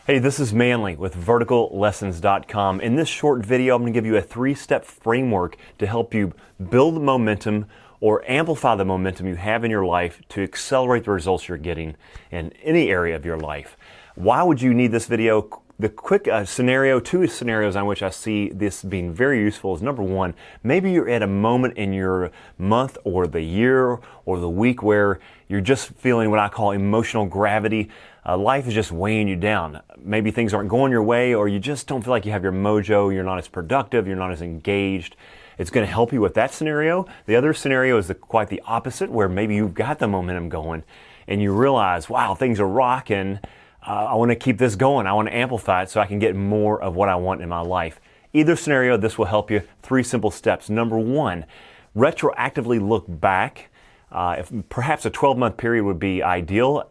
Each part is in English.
Hey, this is Manley with verticallessons.com. In this short video, I'm going to give you a 3-step framework to help you build momentum or amplify the momentum you have in your life to accelerate the results you're getting in any area of your life. Why would you need this video? The quick two scenarios on which I see this being very useful is number one, maybe you're at a moment in your month or the year or the week where you're just feeling what I call emotional gravity. Life is just weighing you down. Maybe things aren't going your way, or you just don't feel like you have your mojo, you're not as productive, you're not as engaged. It's going to help you with that scenario. The other scenario is quite the opposite, where maybe you've got the momentum going and you realize, wow, things are rocking. I want to keep this going. I want to amplify it so I can get more of what I want in my life. Either scenario, this will help you. 3 simple steps. Number one, retroactively look back. If perhaps a 12-month period would be ideal.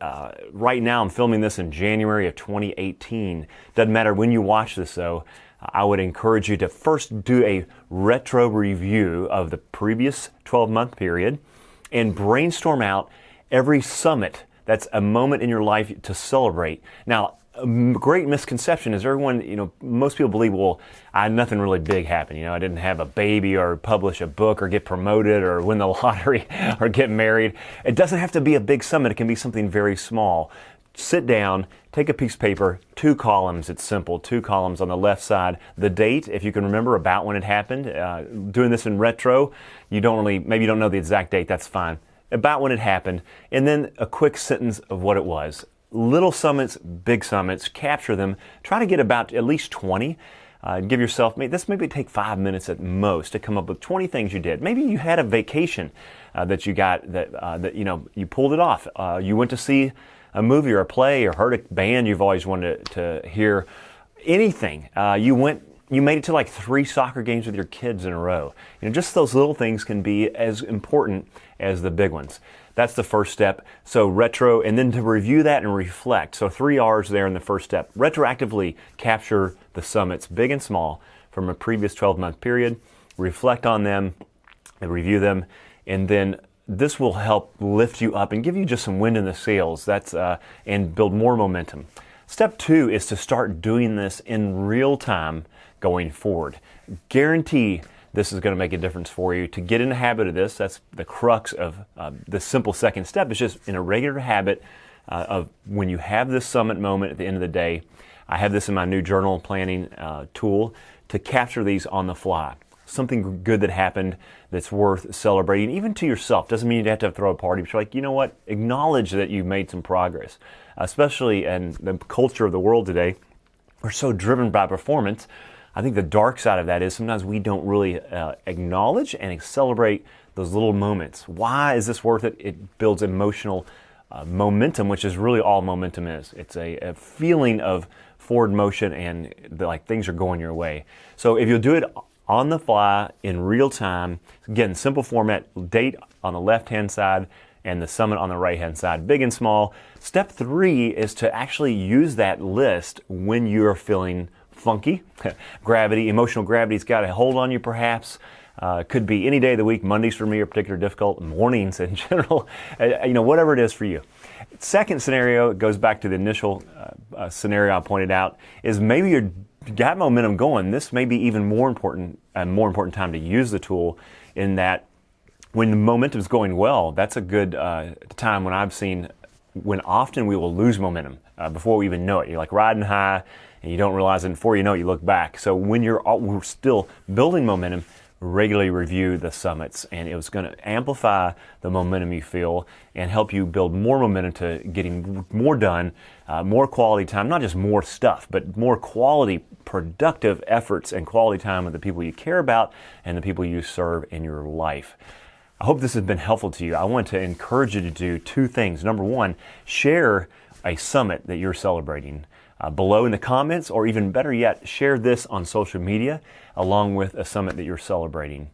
Right now, I'm filming this in January of 2018. Doesn't matter when you watch this, though. I would encourage you to first do a retro review of the previous 12-month period and brainstorm out every summit that's a moment in your life to celebrate. Now, a great misconception is most people believe, well, I had nothing really big happen. I didn't have a baby or publish a book or get promoted or win the lottery or get married. It doesn't have to be a big summit. It can be something very small. Sit down, take a piece of paper, 2 columns. It's simple, 2 columns on the left side. The date, if you can remember about when it happened. Doing this in retro, maybe you don't know the exact date, that's fine. About when it happened, and then a quick sentence of what it was. Little summits, big summits, capture them. Try to get about at least 20. Give yourself, this maybe take 5 minutes at most to come up with 20 things you did. Maybe you had a vacation that you got that you pulled it off. You went to see a movie or a play or heard a band you've always wanted to hear. Anything. You made it to like 3 soccer games with your kids in a row. Just those little things can be as important as the big ones. That's the first step. So retro, and then to review that and reflect. So 3 R's there in the first step. Retroactively capture the summits, big and small, from a previous 12-month period. Reflect on them and review them. And then this will help lift you up and give you just some wind in the sails. And build more momentum. Step 2 is to start doing this in real time going forward. Guarantee this is going to make a difference for you. To get in the habit of this, that's the crux of the simple second step. It's just in a regular habit of when you have this summit moment at the end of the day. I have this in my new journal planning tool to capture these on the fly. Something good that happened that's worth celebrating, even to yourself. Doesn't mean you have to throw a party, but you're like, you know what? Acknowledge that you've made some progress. Especially in the culture of the world today, we're so driven by performance. I think the dark side of that is sometimes we don't really acknowledge and celebrate those little moments. Why is this worth it? It builds emotional momentum, which is really all momentum is. It's a feeling of forward motion and things are going your way. So if you'll do it on the fly in real time, again, simple format, date on the left-hand side and the summit on the right-hand side, big and small. Step 3 is to actually use that list when you're feeling funky. Emotional gravity's got a hold on you perhaps. Could be any day of the week. Mondays for me are particularly difficult. Mornings in general. Whatever it is for you. Second scenario, it goes back to the initial scenario I pointed out, is maybe you've got momentum going. This may be even more important time to use the tool in that when the momentum is going well, that's a good time when I've seen when often we will lose momentum before we even know it. You're like riding high and you don't realize it, and before you know it, you look back. So when we're still building momentum, regularly review the summits, and it was going to amplify the momentum you feel and help you build more momentum to getting more done, more quality time, not just more stuff, but more quality, productive efforts and quality time with the people you care about and the people you serve in your life. I hope this has been helpful to you. I want to encourage you to do 2 things. Number 1, share a summit that you're celebrating below in the comments, or even better yet, share this on social media along with a summit that you're celebrating.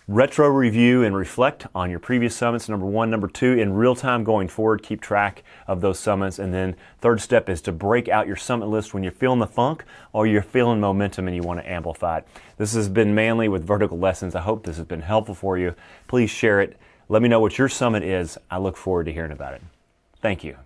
Retro review and reflect on your previous summits, number 1. Number 2, in real time going forward, keep track of those summits. And then third step is to break out your summit list when you're feeling the funk or you're feeling momentum and you want to amplify it. This has been Manley with Vertical Lessons. I hope this has been helpful for you. Please share it. Let me know what your summit is. I look forward to hearing about it. Thank you.